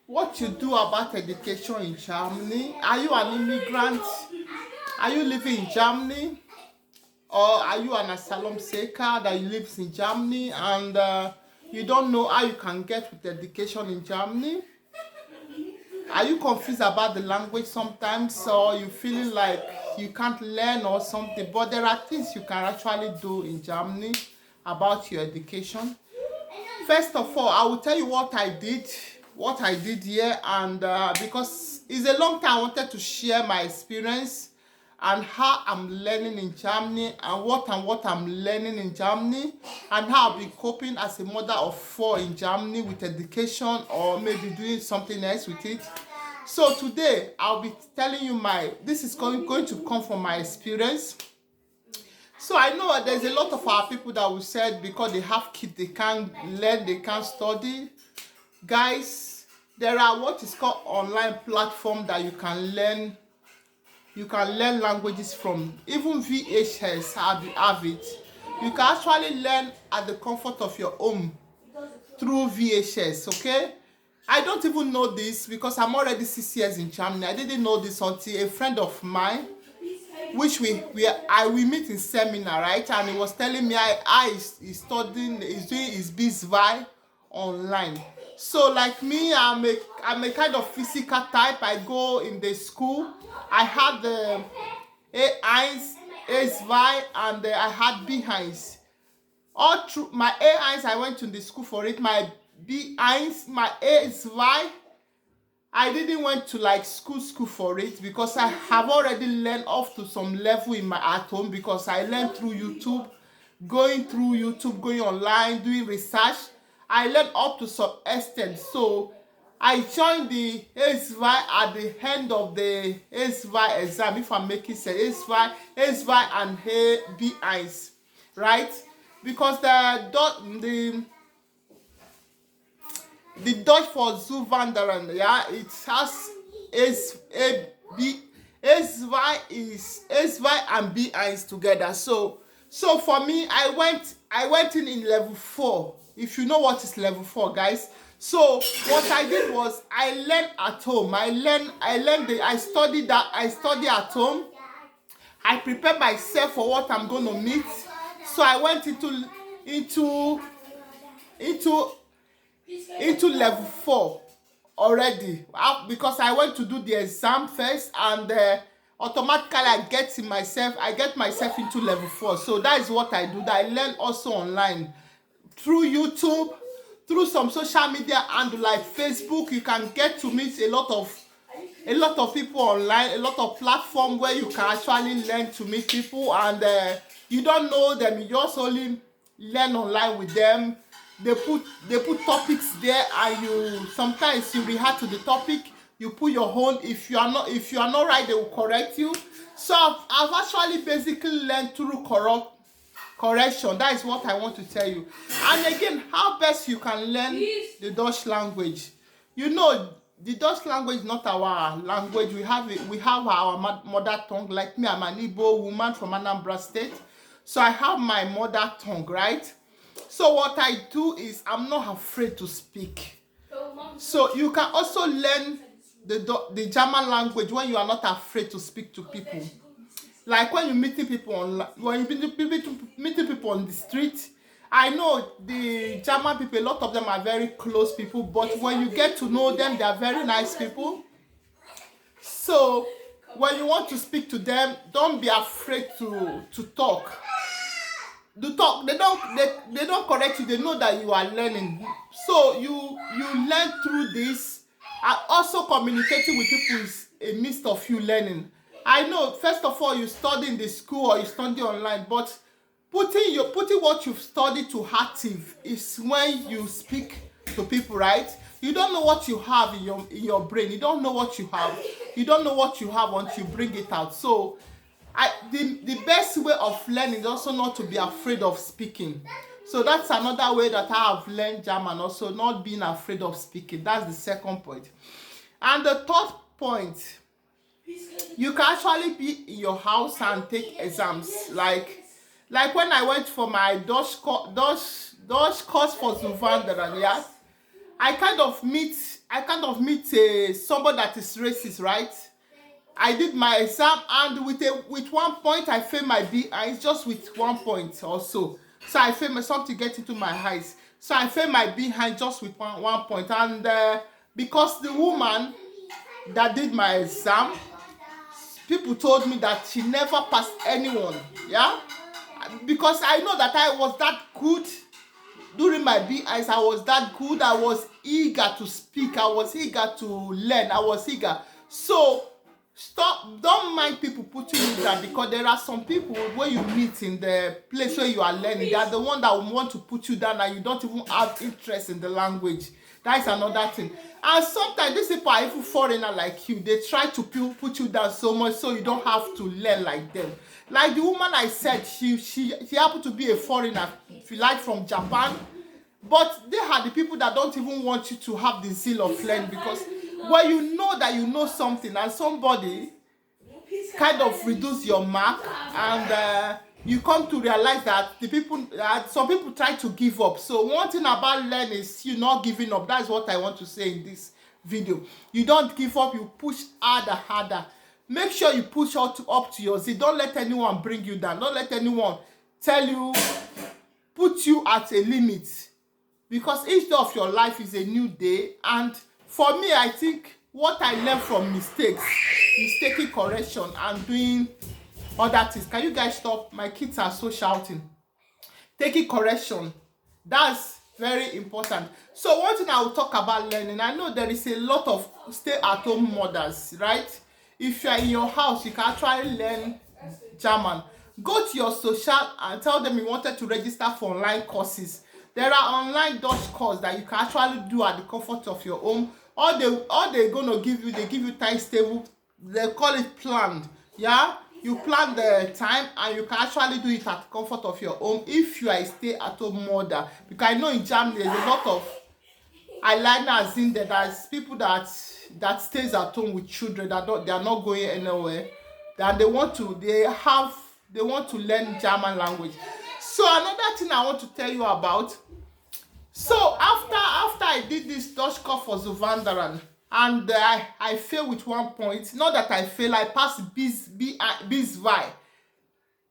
what you do about education in Germany. Are you an immigrant? Are you living in Germany? Or are you an asylum seeker that lives in Germany and you don't know how you can get with education in Germany? Are you confused about the language sometimes, or you feeling like you can't learn or something? But there are things you can actually do in Germany about your education. First of all, I will tell you what I did here, and because it's a long time I wanted to share my experience and how I'm learning in Germany and what I'm learning in Germany and how I'll be coping as a mother of four in Germany with education or maybe doing something else with it. So today I'll be telling you this is going to come from my experience. So I know there's a lot of our people that will say because they have kids they can't learn, they can't study. Guys, there are what is called online platform that you can learn languages from. Even VHS have it. You can actually learn at the comfort of your home through VHS, okay? I don't even know this because I'm already 6 years in Germany. I didn't know this until a friend of mine, which we meet in seminar, right? And he was telling me he's doing his BSvi online. So like me, I'm a kind of physical type. I go in the school. I had the A1, ASVI, and I had B1. All through my A1, I went to the school for it. My B1, my ASVI, I didn't went to like school for it because I have already learned up to some level at home because I learned through YouTube, going online, doing research. I learned up to some extent. So I joined the ASVI at the end of the ASVI exam, if I'm making sense, ASVI and B1, right? Because the Dutch for Zuwanderen, yeah, it has ASVI and B1 together. So for me, I went in level 4. If you know what is level 4, guys. So what I did was I learned at home. I studied at home. I prepared myself for what I'm going to meet. So I went into level 4 already because I went to do the exam first, and automatically I get myself into level 4. So that is what I do. That I learn also online through YouTube, through some social media, and like Facebook. You can get to meet a lot of people online, a lot of platforms where you can actually learn to meet people, and you don't know them, you just only learn online with them. They put topics there, and sometimes you react to the topic, you put your own. If you are not right, they will correct you. So I've actually basically learned through correction. That is what I want to tell you. And again, how best you can learn the Dutch language. You know, the Dutch language is not our language. We have our mother tongue. Like me, I'm an Igbo woman from Anambra State, so I have my mother tongue, right? So what I do is I'm not afraid to speak. So you can also learn the German language when you are not afraid to speak to people. Like when you're meeting people meeting people on the street. I know the German people, a lot of them are very close people, but when you get to know them, they are very nice people. So when you want to speak to them, don't be afraid to talk. They don't correct you. They know that you are learning. So you learn through this, and also communicating with people is a midst of you learning. I know, first of all, you study in the school or you study online, but putting what you've studied to active is when you speak to people, right? You don't know what you have in your brain. You don't know what you have. You don't know what you have until you bring it out. So the best way of learning is also not to be afraid of speaking. So that's another way that I have learned German, also not being afraid of speaking. That's the second point. And the third point, you can actually be in your house and take exams. Like when I went for my Dutch course for Zuwanderen, yeah, I kind of meet somebody that is racist, right? I did my exam, and with 1 point I failed my BI, just with 1 point or so. So I failed my something get into my eyes. So I failed my behind just with 1 point, and because the woman that did my exam, people told me that she never passed anyone. Yeah, because I know that I was that good during my BIs. I was that good. I was eager to speak. I was eager to learn. I was eager. So don't mind people putting you down, because there are some people when you meet in the place where you are learning, they are the one that will want to put you down, and you don't even have interest in the language. That is another thing. And sometimes these people are even foreigner like you. They try to put you down so much so you don't have to learn like them. Like the woman I said, she happened to be a foreigner, like from Japan. But they are the people that don't even want you to have the zeal of learning, because when you know that you know something and somebody kind of reduce your mark, and you come to realize that some people try to give up. So one thing about learning is you not giving up. That's what I want to say in this video. You don't give up, you push harder. Make sure you push up to your zeal. Don't let anyone bring you down. Don't let anyone tell you, put you at a limit, because each day of your life is a new day. And for me, I think what I learned from mistakes is taking correction and doing other things. Can you guys stop? My kids are so shouting. Taking correction, that's very important. So one thing I will talk about learning, I know there is a lot of stay-at-home mothers, right? If you are in your house, you can actually learn German. Go to your social and tell them you wanted to register for online courses. There are online Dutch courses that you can actually do at the comfort of your home. All they're gonna give you, they give you times table. They call it planned. Yeah, you plan the time and you can actually do it at the comfort of your home if you are a stay-at-home mother. Because I know in Germany there's a lot of eyeliners in there. There's people that stays at home with children that they are not going anywhere. That they want to learn German language. So another thing I want to tell you about. So after I did this Dutch course for Zuvandaran, and I failed with 1 point. Not that I failed, I passed BISVI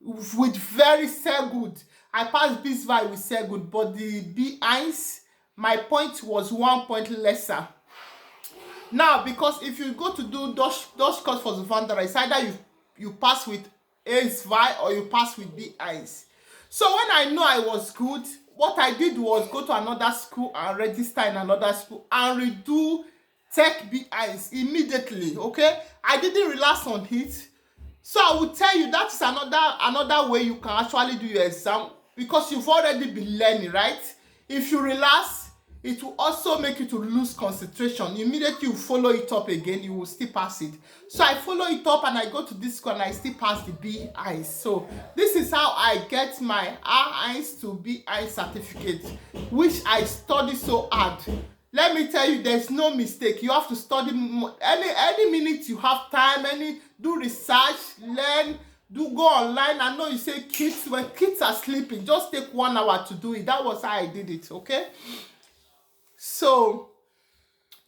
with very good. I passed BISVI with good, but the BIs, my point was 1 point lesser. Now, because if you go to do Dutch course for Zuvandaran, it's either you pass with ASVI or you pass with BIs. So when I know I was good, what I did was go to another school and register in another school and redo tech BIs immediately. Okay, I didn't relax on it. So I will tell you that is another way you can actually do your exam, because you've already been learning, right? If you relax, it will also make you to lose concentration. Immediately you follow it up again, you will still pass it. So I follow it up and I go to this school and I still pass the BIs. So this is how I get my RIs to BI certificate, which I study so hard. Let me tell you, there's no mistake. You have to study any minute you have time, do research, learn, go online. I know you say kids, when kids are sleeping, just take 1 hour to do it. That was how I did it, okay? So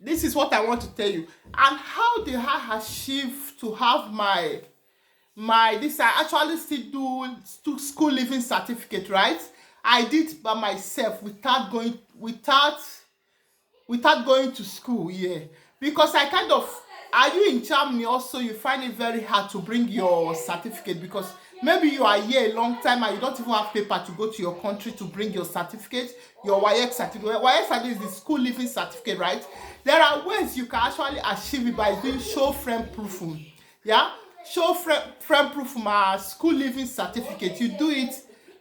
this is what I want to tell you. And how did I achieve to have my this? I actually still do school living certificate, right? I did by myself without going to school, yeah. Because are you in Germany also, you find it very hard to bring your certificate, because maybe you are here a long time and you don't even have paper to go to your country to bring your certificate, your WAEC certificate. WAEC certificate is the school living certificate, right? There are ways you can actually achieve it by doing show frame proofing. Yeah? Show frame proofing, school living certificate.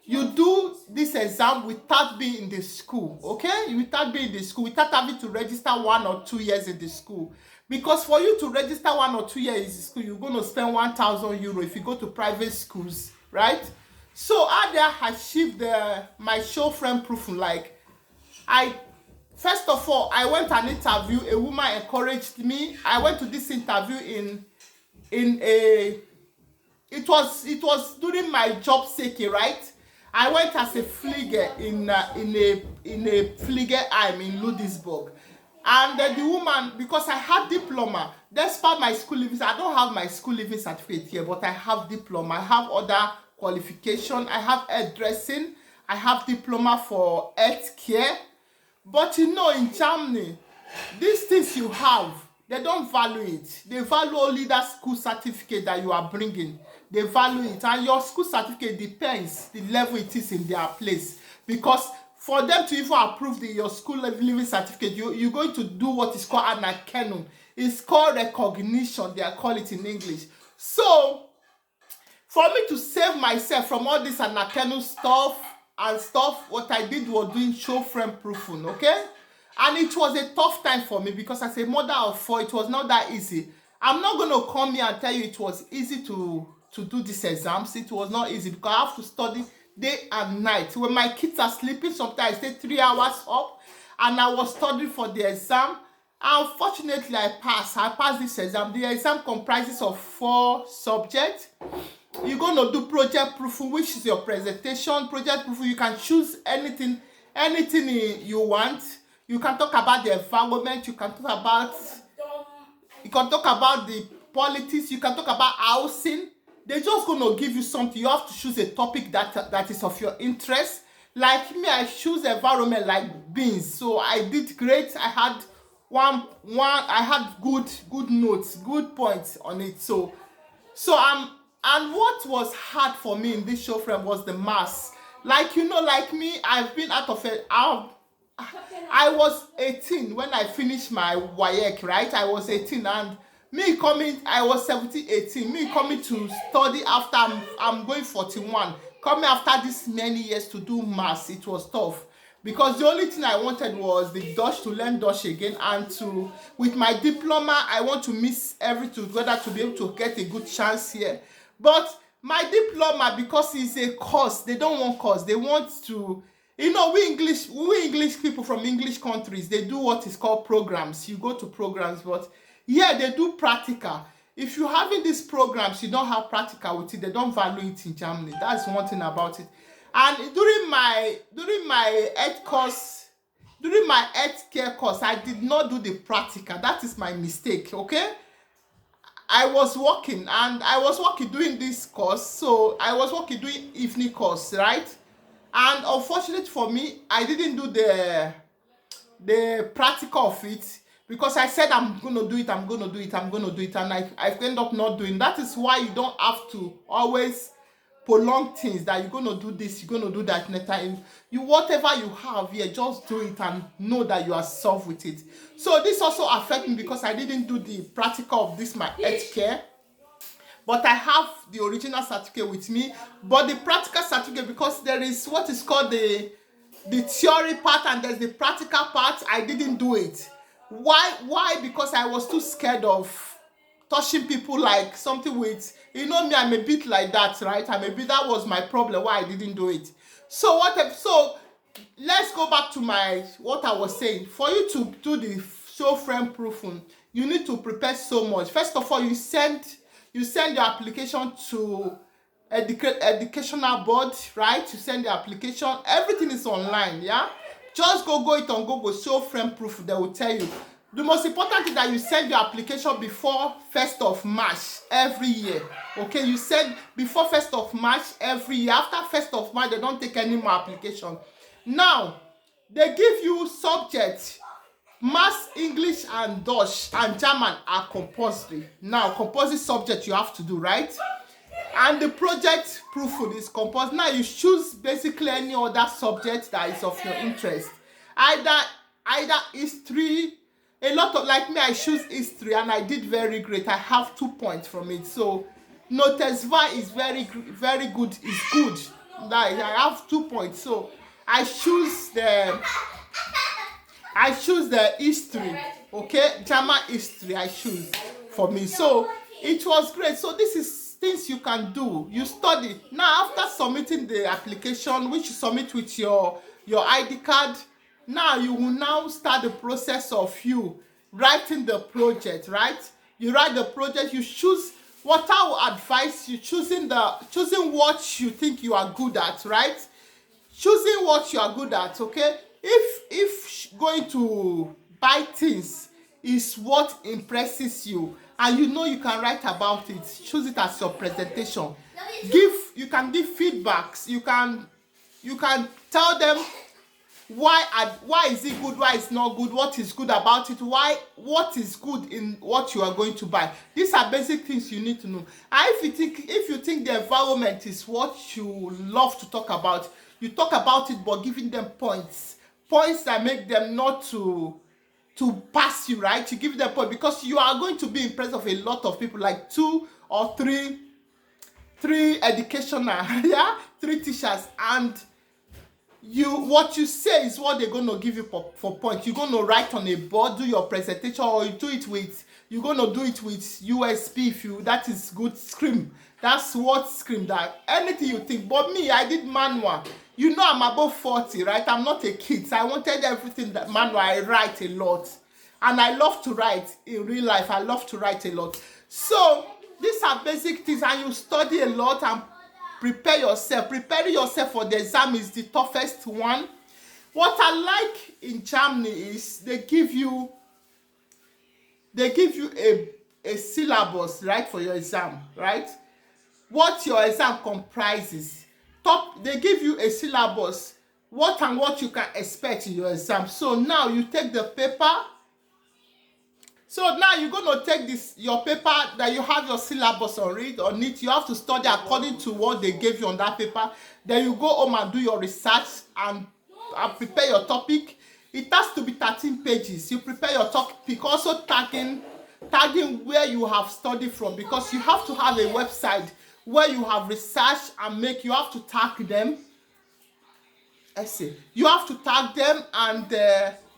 You do this exam without being in the school, okay? Without being in the school, without having to register 1 or 2 years in the school. Because for you to register 1 or 2 years in the school, you're going to spend €1,000 if you go to private schools, right? So how did I achieve my show frame proofing? Like, first of all, I went an interview. A woman encouraged me. I went to this interview it was during my job seeking, right? I went as a Flieger in a Fliegerheim in Ludwigsburg. And the woman, because I had diploma, despite my school leaving, I don't have my school leaving certificate here, but I have diploma. I have other qualification. I have hairdressing. I have diploma for health care. But you know, in Germany, these things you have, they don't value it. They value only that school certificate that you are bringing. They value it. And your school certificate depends the level it is in their place. Because for them to even approve your school leaving certificate, you're going to do what is called an canon. It's called recognition. They call it in English. So, for me to save myself from all this anacanon stuff, what I did was doing show frame proofing, okay? And it was a tough time for me because as a mother of 4, it was not that easy. I'm not going to come here and tell you it was easy to do these exams. It was not easy because I have to study day and night. When my kids are sleeping, sometimes I stay 3 hours up and I was studying for the exam. Unfortunately, I passed this exam. The exam comprises of 4 subjects. You're going to do project proofing, which is your presentation. Project proofing, you can choose anything you want. You can talk about the environment, you can talk about the politics, you can talk about housing. They're just going to give you something. You have to choose a topic that is of your interest. Like me, I choose environment like beans. So I did great. I had I had good notes, good points on it. And what was hard for me in this show frame was the maths. Like, you know, like me, I've been out of it. I was 18 when I finished my WAEC, right? I was 18 and I was 17, 18. Me coming to study after I'm going 41. Coming after this many years to do maths, it was tough. Because the only thing I wanted was the Dutch, to learn Dutch again, and with my diploma, I want to mix everything together to be able to get a good chance here. But my diploma, because it's a course, they don't want course. They want to, you know, we English people from English countries, they do what is called programs. You go to programs, but yeah, they do practical. If you're having these programs, you don't have practical with it, they don't value it in Germany. That's one thing about it. And during my health care course, I did not do the practical. That is my mistake, okay? I was working doing this course, so I was working doing evening course, right? And unfortunately for me, I didn't do the practical of it because I said I'm gonna do it, and I ended up not doing. That is why you don't have to always prolong things that you're gonna do this, you're gonna do that next time. Whatever you have here, just do it and know that you are solved with it. So this also affected me because I didn't do the practical of this my health care. But I have the original certificate with me. But the practical certificate, because there is what is called the theory part and there's the practical part, I didn't do it. Why? Because I was too scared of touching people, like something with, you know me, I'm a bit like that, right? That was my problem why I didn't do it. So let's go back to what I was saying. For you to do the show frame proofing, you need to prepare so much. First of all, you send your application to educational board, right? You send the application, everything is online, yeah? Just go it on Google, show frame proof, they will tell you. The most important is that you send your application before 1st of March every year. Okay, you send before 1st of March every year. After 1st of March, they don't take any more application. Now, they give you subjects. Maths, English, and Dutch and German are compulsory. Now, compulsory subject you have to do, right? And the project proofing is compulsory. Now, you choose basically any other subject that is of your interest. Either history. A lot of, like me, I choose history and I did very great. I have 2 points from it. So Notesva is very good. It's good. I have 2 points. So I choose the history. Okay, German history I choose for me. So it was great. So this is things you can do. You study. Now after submitting the application, which you submit with your ID card, now you will now start the process of you writing the project, right? You write the project, you choose what I will advise you, choosing what you think you are good at, right? Choosing what you are good at, okay? If going to buy things is what impresses you, and you know you can write about it. Choose it as your presentation. You can give feedbacks. You can tell them why is it good, why it's not good, what is good about it, what is good in what you are going to buy. These are basic things you need to know. And if you think the environment is what you love to talk about, you talk about it, but giving them points that make them not to pass you, right? You give them point, because you are going to be in presence of a lot of people, like two or three educational yeah, three teachers, and what you say is what they're going to give you for points. You're going to write on a board, do your presentation, or you're going to do it with USB. That is good. Scream. That's what scream. That anything you think. But me, I did manual. You know, I'm above 40, right? I'm not a kid, so I wanted everything that manual. I write a lot, and I love to write in real life. I love to write a lot. So these are basic things, and you study a lot and prepare yourself. Preparing yourself for the exam is the toughest one. What I like in Germany is they give you a syllabus, right, for your exam, right? What your exam comprises. They give you a syllabus, what you can expect in your exam. So now you take the paper. So now you're going to take your paper that you have your syllabus on it. You have to study according to what they gave you on that paper. Then you go home and do your research and prepare your topic. It has to be 13 pages. You prepare your topic, also tagging where you have studied from, because you have to have a website where you have researched and you have to tag them. You have to tag them, and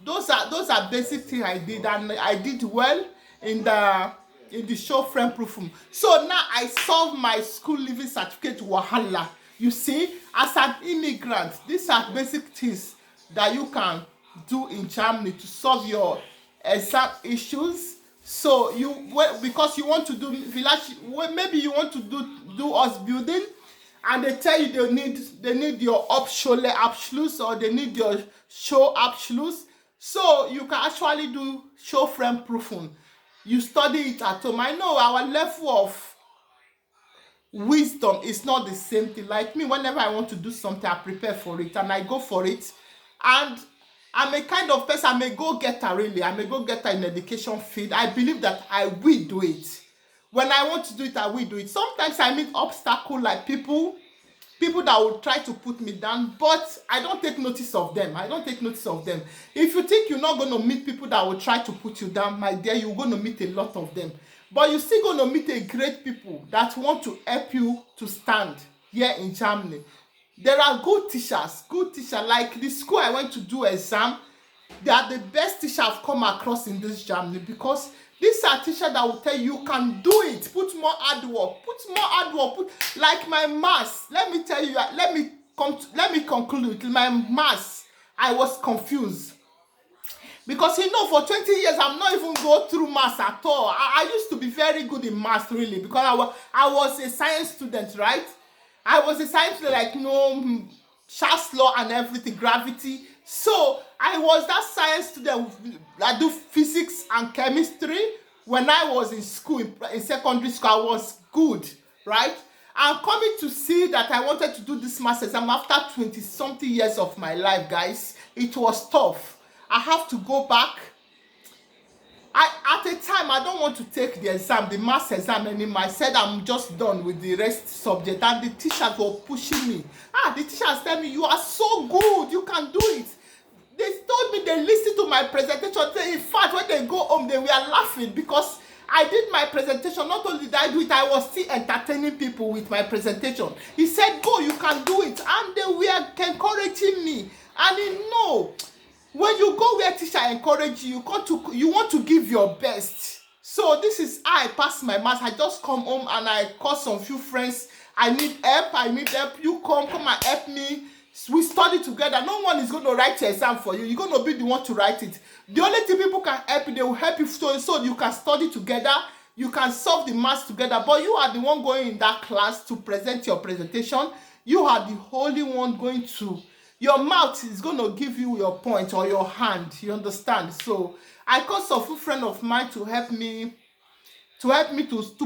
those are basic things I did, and I did well in the show frame proofing. So now I solved my school living certificate wahala. You see, as an immigrant, these are basic things that you can do in Germany to solve your exam issues. So because you want to do village, maybe you want to do house building, and they tell you they need your Abschluss, or they need your show Abschluss. So you can actually do show frame proofing. You study it at home. I know our level of wisdom is not the same thing. Like me, whenever I want to do something, I prepare for it and I go for it. And I'm a kind of person, I'm a go-getter, really. I'm a go-getter in education field. I believe that I will do it. When I want to do it, I will do it. Sometimes I meet obstacles, like people that will try to put me down, but I don't take notice of them. If you think you're not going to meet people that will try to put you down, my dear, you're going to meet a lot of them. But you're still going to meet a great people that want to help you to stand here in Germany. There are good teachers, like the school I went to do exam. They are the best teachers I've come across in this Germany, because these are teachers that will tell you can do it. Put more hard work. Like my maths. Let me tell you. Let me conclude. My maths, I was confused, because for 20 years I'm not even go through maths at all. I used to be very good in maths, really, because I was a science student, right? I was a science student, like Charles law and everything, gravity. So I was that science student that do physics and chemistry. When I was in school, in secondary school, I was good, right? I'm coming to see that I wanted to do this maths exam after 20-something years of my life, guys. It was tough. I have to go back. At a time, I don't want to take the exam, the maths exam anymore. I said I'm just done with the rest subject, and the teachers were pushing me. The teachers tell me, you are so good, you can do it. They told me they listened to my presentation. In fact, when they go home, they were laughing, because I did my presentation. Not only did I do it, I was still entertaining people with my presentation. He said, go, you can do it. And they were encouraging me. And when you go where teacher encourage you, you want to give your best. So this is how I pass my maths. I just come home and I call some few friends. I need help. You come and help me. We study together. No one is going to write your exam for you. You're going to be the one to write it. The only thing people can help you, they will help you so you can study together. You can solve the maths together. But you are the one going in that class to present your presentation. You are the only one going to your mouth is going to give you your point, or your hand, you understand? So I called some friend of mine to help me, to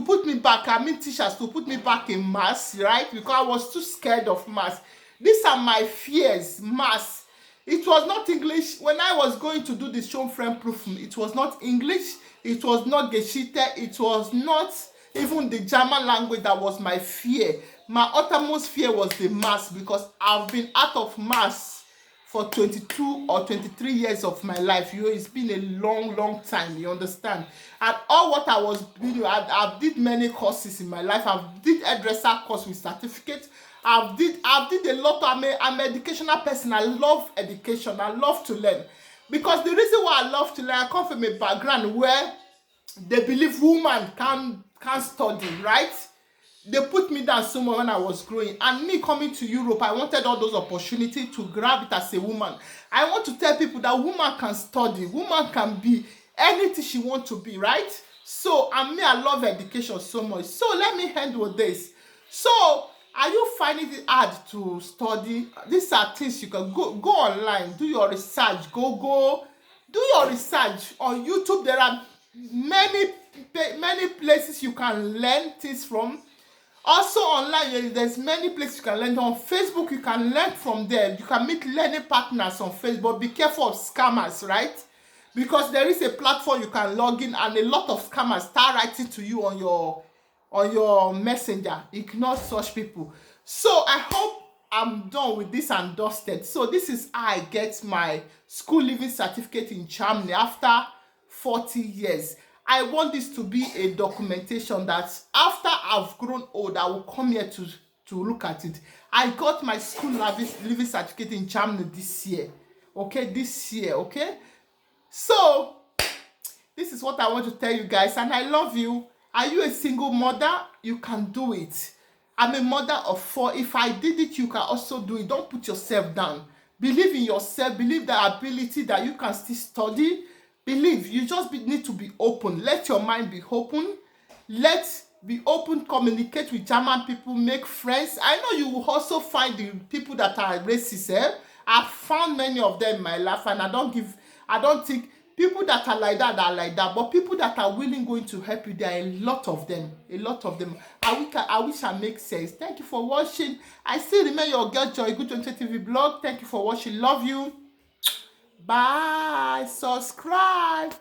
put me back. I mean, teachers to put me back in maths, right? Because I was too scared of maths. These are my fears. Maths, it was not English. When I was going to do the show friend proof, it was not English, it was not Geschichte, it was not even the German language. That was my fear. My uttermost fear was the maths, because I've been out of maths for 22 or 23 years of my life. It's been a long time, you understand? And all what I was doing, I've did many courses in my life. I've did hairdresser course with certificate. I've did a lot. I'm an educational person. I love education. I love to learn. Because the reason why I love to learn, I come from a background where they believe woman can study, right? They put me down somewhere when I was growing, and me coming to Europe, I wanted all those opportunities to grab it as a woman. I want to tell people that woman can study, woman can be anything she wants to be, right? So, and me, I love education so much. So let me end with this. So, are you finding it hard to study? These are things you can go online, do your research, go do your research on YouTube. There are many places you can learn things from. Also online, there's many places you can learn. On Facebook, you can learn from there. You can meet learning partners on Facebook. Be careful of scammers, right? Because there is a platform you can log in, and a lot of scammers start writing to you on your messenger. Ignore such people. So I hope I'm done with this and dusted. So this is how I get my school leaving certificate in Germany after 40 years. I want this to be a documentation that after I've grown old, I will come here to look at it. I got my school leaving certificate in Germany this year. Okay, this year, okay? So, this is what I want to tell you guys, and I love you. Are you a single mother? You can do it. I'm a mother of 4. If I did it, you can also do it. Don't put yourself down. Believe in yourself. Believe the ability that you can still study. Believe. You just need to be open. Let your mind be open. Let's be open. Communicate with German people. Make friends. I know you will also find the people that are racist. I've found many of them in my life, and I don't think people that are like that are like that. But people that are willing going to help you, there are a lot of them. A lot of them. I wish I make sense. Thank you for watching. I still remain your girl Joy Good 20 TV blog. Thank you for watching. Love you. Bye. Subscribe.